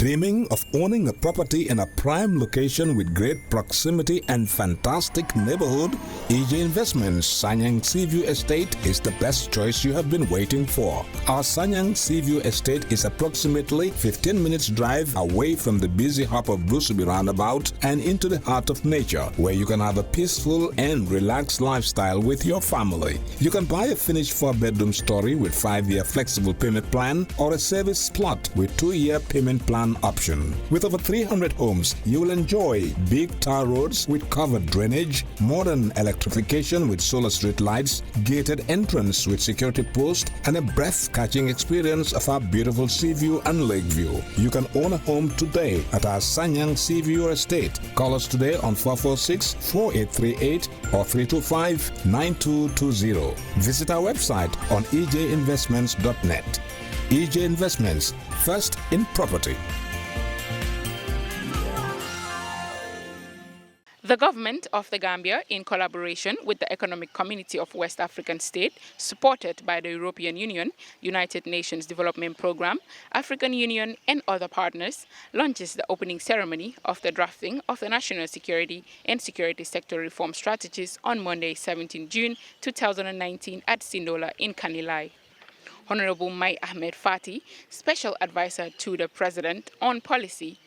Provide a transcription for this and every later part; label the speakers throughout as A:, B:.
A: Dreaming of owning a property in a prime location with great proximity and fantastic neighborhood? EJ Investments Sanyang Seaview Estate is the best choice you have been waiting for. Our Sanyang Seaview Estate is approximately 15 minutes drive away from the busy hub of Brusubi roundabout and into the heart of nature, where you can have a peaceful and relaxed lifestyle with your family. You can buy a finished 4-bedroom story with 5-year flexible payment plan or a service plot with 2-year payment plan option. With over 300 homes, you will enjoy big tar roads with covered drainage, modern electrification with solar street lights, gated entrance with security post, and a breath-catching experience of our beautiful sea view and lake view. You can own a home today at our Sanyang Seaview Estate. Call us today on 446-4838 or 325-9220. Visit our website on ejinvestments.net. EJ Investments, first in property.
B: The government of the Gambia, in collaboration with the Economic Community of West African States, supported by the European Union, United Nations Development Programme, African Union and other partners, launches the opening ceremony of the drafting of the National Security and Security Sector Reform Strategies on Monday, 17 June 2019 at Sindola in Kanilai. Honorable Mai Ahmad Fatty, Special Advisor to the President on Policy,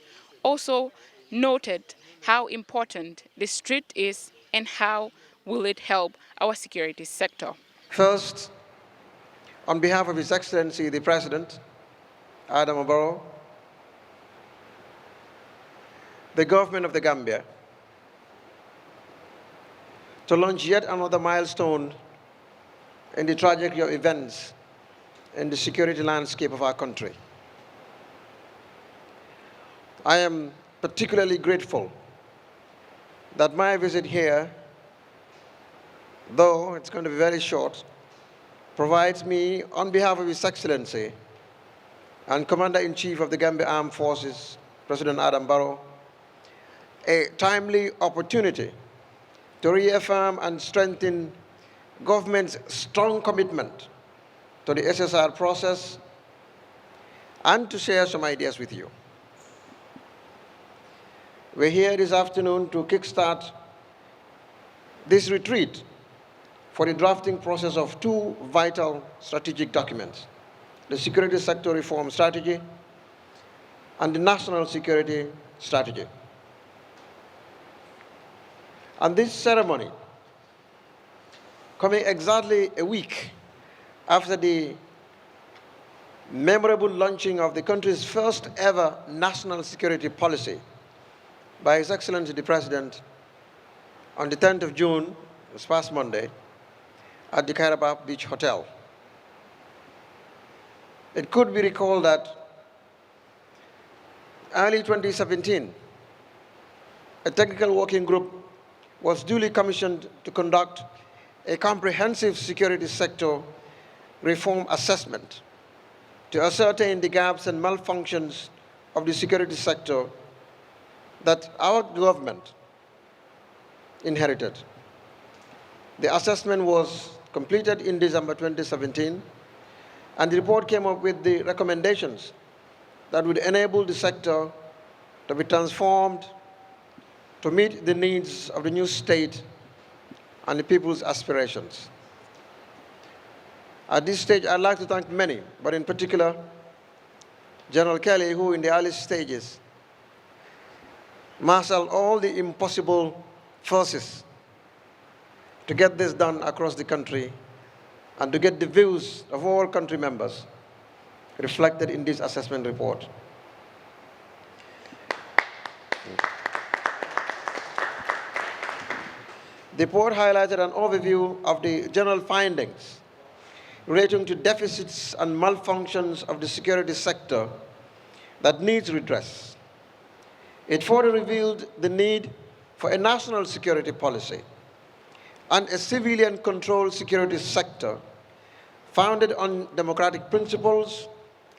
B: also noted how important the street is and how will it help our security sector.
C: First, on behalf of His Excellency the President, Adam Barrow, the government of the Gambia, to launch yet another milestone in the trajectory of events in the security landscape of our country. I am particularly grateful that my visit here, though it's going to be very short, provides me, on behalf of His Excellency and Commander-in-Chief of the Gambia Armed Forces, President Adam Barrow, a timely opportunity to reaffirm and strengthen government's strong commitment to the SSR process and to share some ideas with you. We're here this afternoon to kickstart this retreat for the drafting process of 2 vital strategic documents, the Security Sector Reform Strategy and the National Security Strategy. And this ceremony, coming exactly a week after the memorable launching of the country's first ever national security policy by His Excellency the President on the 10th of June, this past Monday, at the Kairaba Beach Hotel. It could be recalled that early 2017, a technical working group was duly commissioned to conduct a comprehensive security sector reform assessment to ascertain the gaps and malfunctions of the security sector that our government inherited. The assessment was completed in December 2017, and the report came up with the recommendations that would enable the sector to be transformed to meet the needs of the new state and the people's aspirations. At this stage, I'd like to thank many, but in particular, General Kelly, who in the early stages marshaled all the impossible forces to get this done across the country and to get the views of all country members reflected in this assessment report. The report highlighted an overview of the general findings relating to deficits and malfunctions of the security sector that needs redress. It further revealed the need for a national security policy and a civilian-controlled security sector founded on democratic principles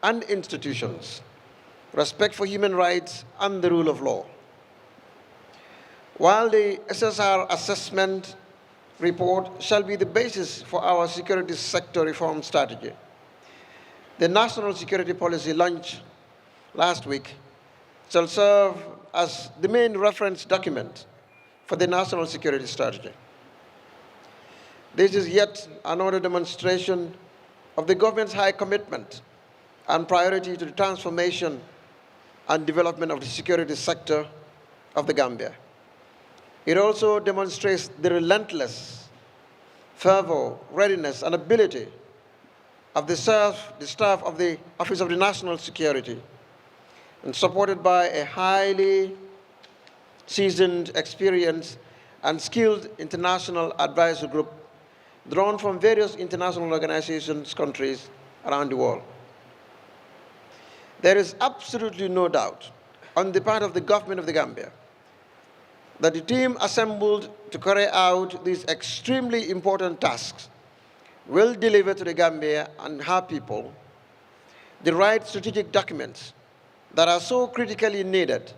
C: and institutions, respect for human rights, and the rule of law. While the SSR assessment report shall be the basis for our security sector reform strategy, the National Security Policy launched last week shall serve as the main reference document for the national security strategy. This is yet another demonstration of the government's high commitment and priority to the transformation and development of the security sector of the Gambia. It also demonstrates the relentless fervor, readiness, and ability of the staff of the Office of the National Security, and supported by a highly seasoned, experienced, and skilled international advisory group drawn from various international organizations, countries around the world. There is absolutely no doubt on the part of the government of the Gambia that the team assembled to carry out these extremely important tasks will deliver to the Gambia and her people the right strategic documents that are so critically needed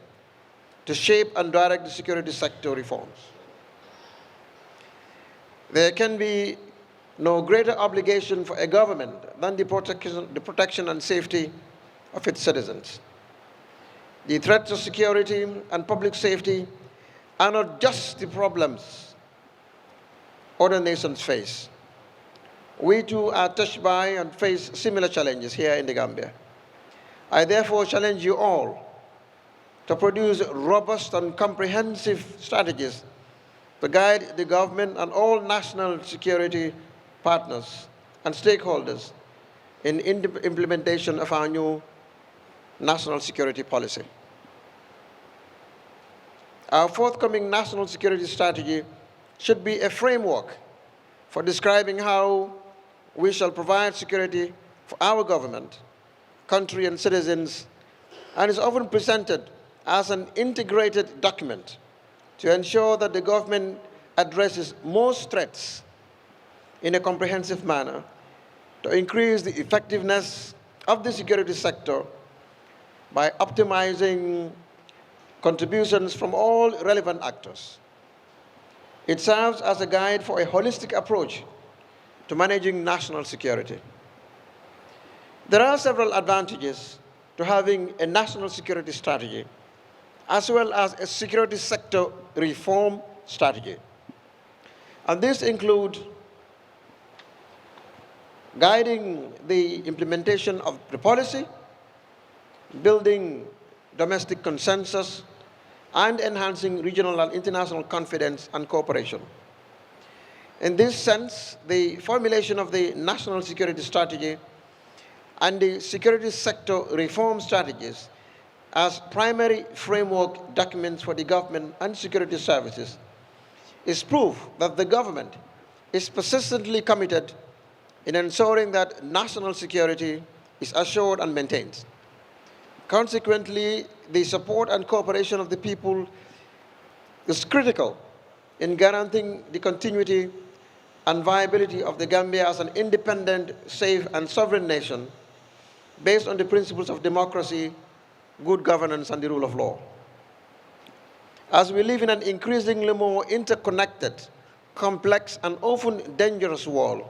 C: to shape and direct the security sector reforms. There can be no greater obligation for a government than the protection and safety of its citizens. The threats to security and public safety are not just the problems other nations face. We too are touched by and face similar challenges here in the Gambia. I therefore challenge you all to produce robust and comprehensive strategies to guide the government and all national security partners and stakeholders in implementation of our new national security policy. Our forthcoming national security strategy should be a framework for describing how we shall provide security for our government, country, and citizens, and is often presented as an integrated document to ensure that the government addresses most threats in a comprehensive manner to increase the effectiveness of the security sector by optimizing contributions from all relevant actors. It serves as a guide for a holistic approach to managing national security. There are several advantages to having a national security strategy, as well as a security sector reform strategy. And these include guiding the implementation of the policy, building domestic consensus, and enhancing regional and international confidence and cooperation. In this sense, the formulation of the national security strategy and the security sector reform strategies as primary framework documents for the government and security services is proof that the government is persistently committed in ensuring that national security is assured and maintained. Consequently, the support and cooperation of the people is critical in guaranteeing the continuity and viability of the Gambia as an independent, safe, and sovereign nation based on the principles of democracy, good governance, and the rule of law. As we live in an increasingly more interconnected, complex, and often dangerous world,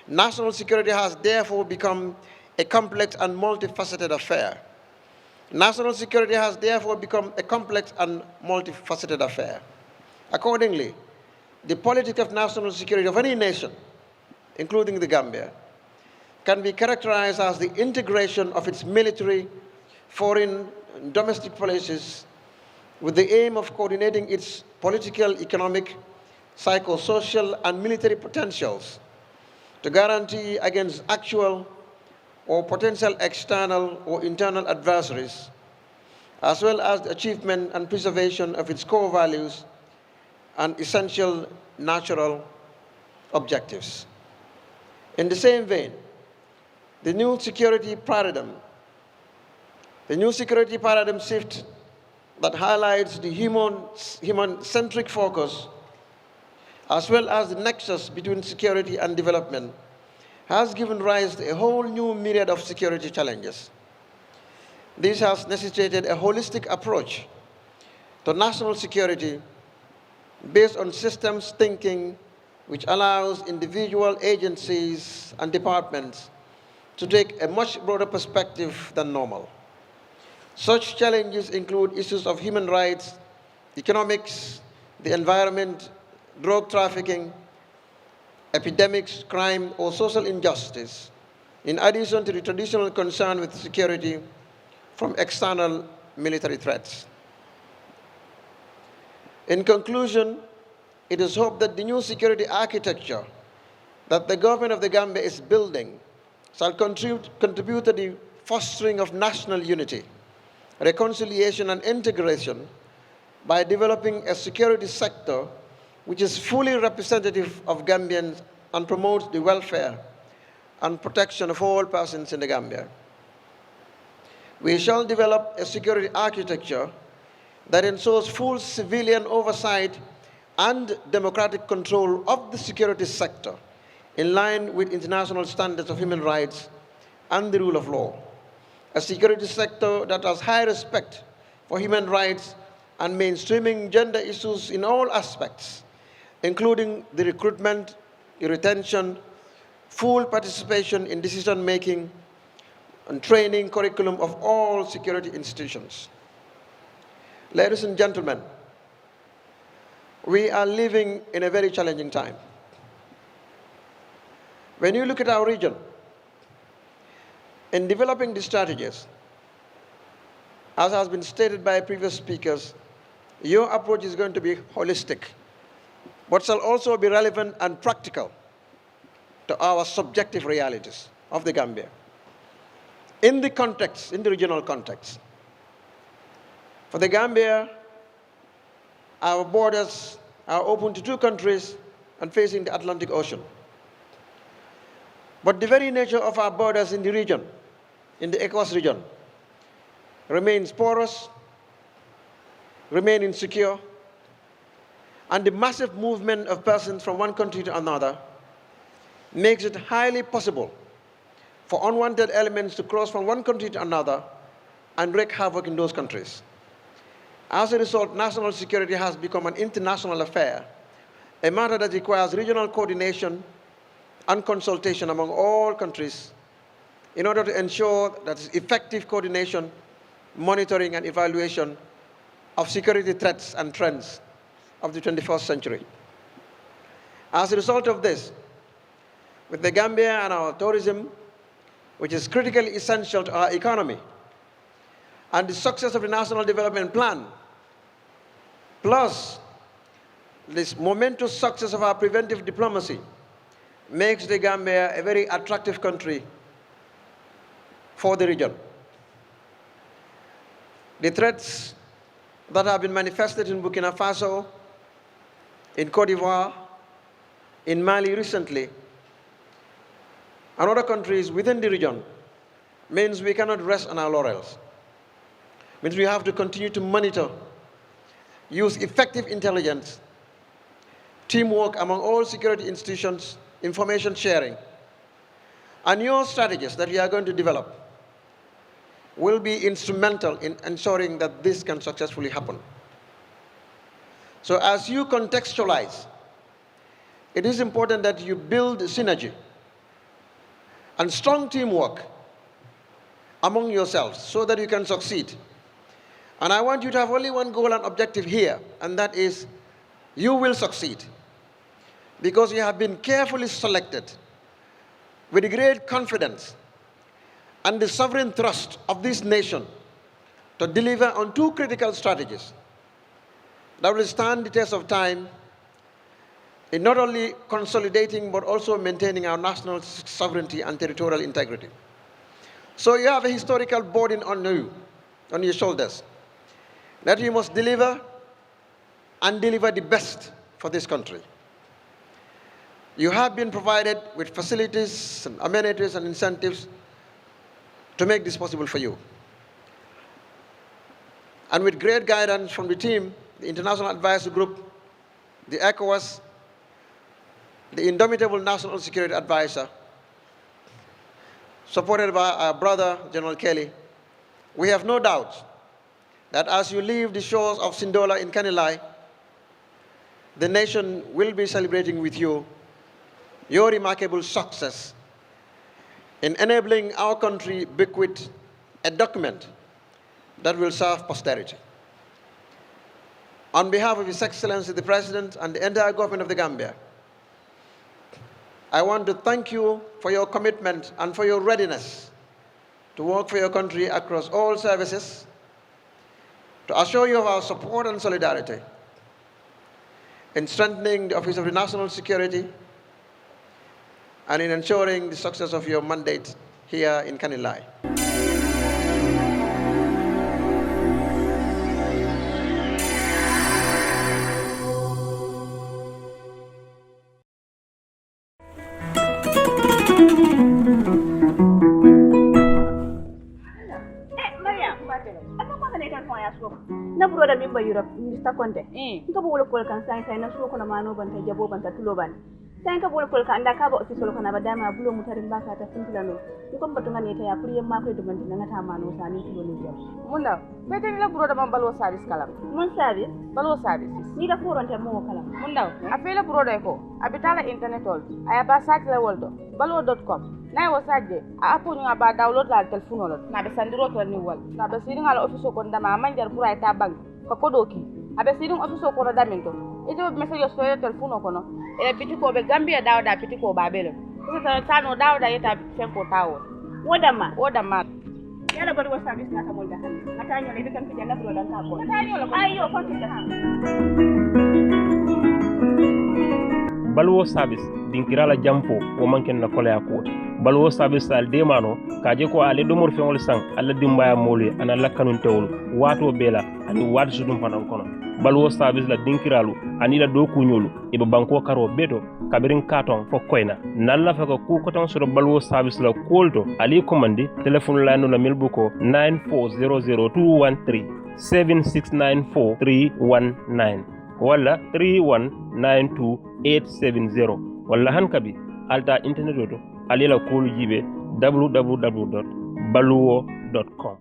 C: national security has therefore become a complex and multifaceted affair. National security has therefore become a complex and multifaceted affair. Accordingly, the politics of national security of any nation, including the Gambia, can be characterized as the integration of its military, foreign, and domestic policies with the aim of coordinating its political, economic, psychosocial, and military potentials to guarantee against actual or potential external or internal adversaries, as well as the achievement and preservation of its core values and essential natural objectives. In the same vein, the new security paradigm shift that highlights the human-centric focus as well as the nexus between security and development has given rise to a whole new myriad of security challenges. This has necessitated a holistic approach to national security based on systems thinking which allows individual agencies and departments to take a much broader perspective than normal. Such challenges include issues of human rights, economics, the environment, drug trafficking, epidemics, crime, or social injustice, in addition to the traditional concern with security from external military threats. In conclusion, it is hoped that the new security architecture that the government of the Gambia is building shall contribute to the fostering of national unity, reconciliation, and integration by developing a security sector which is fully representative of Gambians and promotes the welfare and protection of all persons in the Gambia. We shall develop a security architecture that ensures full civilian oversight and democratic control of the security sector in line with international standards of human rights and the rule of law. A security sector that has high respect for human rights and mainstreaming gender issues in all aspects, including the recruitment, the retention, full participation in decision-making and training curriculum of all security institutions. Ladies and gentlemen, we are living in a very challenging time. When you look at our region, in developing the strategies, as has been stated by previous speakers, your approach is going to be holistic, but shall also be relevant and practical to our subjective realities of the Gambia. In the context, in the regional context, for the Gambia, our borders are open to 2 countries and facing the Atlantic Ocean. But the very nature of our borders in the region, in the ECOWAS region, remains porous, remain insecure, and the massive movement of persons from one country to another makes it highly possible for unwanted elements to cross from one country to another and wreak havoc in those countries. As a result, national security has become an international affair, a matter that requires regional coordination and consultation among all countries in order to ensure that effective coordination, monitoring, and evaluation of security threats and trends of the 21st century. As a result of this, with the Gambia and our tourism, which is critically essential to our economy, and the success of the National Development Plan, plus this momentous success of our preventive diplomacy, makes the Gambia a very attractive country for the region. The threats that have been manifested in Burkina Faso, in Cote d'Ivoire, in Mali recently, and other countries within the region, means we cannot rest on our laurels. Means we have to continue to monitor, use effective intelligence, teamwork among all security institutions, information sharing, and your strategies that we are going to develop will be instrumental in ensuring that this can successfully happen. So as you contextualize, it is important that you build synergy and strong teamwork among yourselves so that you can succeed. And I want you to have only one goal and objective here, and that is you will succeed because you have been carefully selected with great confidence and the sovereign trust of this nation to deliver on 2 critical strategies that will stand the test of time in not only consolidating but also maintaining our national sovereignty and territorial integrity. So you have a historical burden on you, on your shoulders, that you must deliver and deliver the best for this country. You have been provided with facilities and amenities and incentives to make this possible for you. And with great guidance from the team, the International Advisory Group, the ECOWAS, the indomitable National Security Advisor, supported by our brother, General Kelly, we have no doubt that as you leave the shores of Sindola in Kanilai, the nation will be celebrating with you your remarkable success in enabling our country bequeath a document that will serve posterity. On behalf of His Excellency the President and the entire government of the Gambia, I want to thank you for your commitment and for your readiness to work for your country across all services, to assure you of our support and solidarity in strengthening the Office of the National Security and in ensuring the success of your mandate here in Kanilai.
D: na broda mimba Europe Mr. Conte nka bolo kol kan sai na so kono mano banta jabo banta tulo ban sai ka bolo kol kan anda ka ba official kono ba dama bulo mutarin baka ta funtula no ko mbatu ngane ta ya kuriyen ma ko do banta ngata mano sani tulo ni jam
E: munda bete ni la broda man balwo service kalam
D: mon service
E: balwo service
D: ni da foronte mo kala
E: munda afela broda ko abitala internet ol aya ba site la woldo balwo.com na wo sajje a apo ñu ba download la telephone ol na be sandiro to ni wal na be sidin ala office ko ndama manjar pour ay ta bank ko kodoki abe sidin office ko da minto ito message so telephone ko no e bitiko be Gambia dawda bitiko ba bele ko ta tano dawda yeta fenko tawo
D: wodama
E: yala bari wa service na ta molda han mata ñole be kan fi na broda ka ko
D: ayo ko ta
F: balwo service dinkirala jampo o manken na kolaya ko balwo service al demano kaje ko ale domor feŋol sang alla dimbaya molu ana lakkanun tewol wato bela ani wadu sudum fanan kono balwo service la dinkiralu ani la do kunyolu e banko karo beto kabirin katon fo koyna nalla fa ko ku ko tan so balwo service la kolto ali commandi telephone la no la milbuko 9400213 7694319 wala 3192870 wala hankabi alta internet oto alila kolu jibe www.baluwo.com